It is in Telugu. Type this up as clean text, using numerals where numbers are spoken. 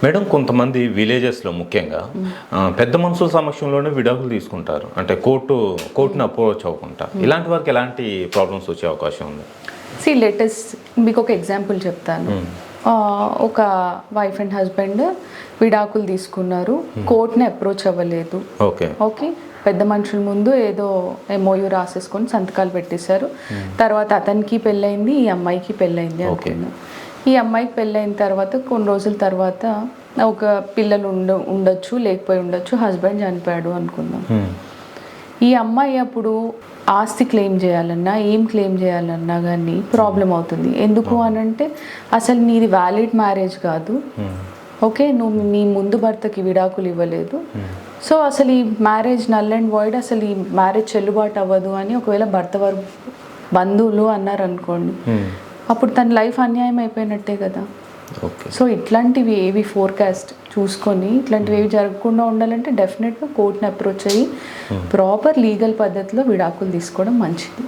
మేడం, కొంతమంది విలేజెస్లో ముఖ్యంగా పెద్ద మనుషుల సమక్షంలోనే విడాకులు తీసుకుంటారు. అంటే కోర్టును అప్రోచ్ అవ్వకుండా. ఇలాంటి వారికి ఎలాంటి ప్రాబ్లమ్స్ వచ్చే అవకాశం ఉంది? లేటెస్ట్ మీకు ఒక ఎగ్జాంపుల్ చెప్తాను. ఒక వైఫ్ అండ్ హస్బెండ్ విడాకులు తీసుకున్నారు, కోర్టుని అప్రోచ్ అవ్వలేదు. ఓకే, పెద్ద మనుషుల ముందు ఏదో MOU రాసేసుకొని సంతకాలు పెట్టేశారు. తర్వాత అతనికి పెళ్ళైంది, ఈ అమ్మాయికి పెళ్ళైంది అనుకున్నాం. ఈ అమ్మాయికి పెళ్ళైన తర్వాత కొన్ని రోజుల తర్వాత ఒక పిల్లలు ఉండొచ్చు, లేకపోయి ఉండొచ్చు, హస్బెండ్ చనిపోయాడు అనుకుందాం. ఈ అమ్మాయి అప్పుడు ఆస్తి క్లెయిమ్ చేయాలన్నా, ఏం క్లెయిమ్ చేయాలన్నా కానీ ప్రాబ్లం అవుతుంది. ఎందుకు అనంటే అసలు నీది వ్యాలిడ్ మ్యారేజ్ కాదు. ఓకే, నువ్వు నీ ముందు భర్తకి విడాకులు ఇవ్వలేదు. సో అసలు ఈ మ్యారేజ్ నల్ అండ్ వాయిడ్, అసలు ఈ మ్యారేజ్ చెల్లుబాటు అవ్వదు అని ఒకవేళ భర్త వారు బంధువులు అన్నారు అనుకోండి, అప్పుడు తన లైఫ్ అన్యాయం అయిపోయినట్టే కదా. సో ఇట్లాంటివి ఏవి ఫోర్కాస్ట్ చూసుకొని ఇట్లాంటివి ఏవి జరగకుండా ఉండాలంటే డెఫినెట్గా కోర్టుని అప్రోచ్ అయ్యి ప్రాపర్ లీగల్ పద్ధతిలో విడాకులు తీసుకోవడం మంచిది.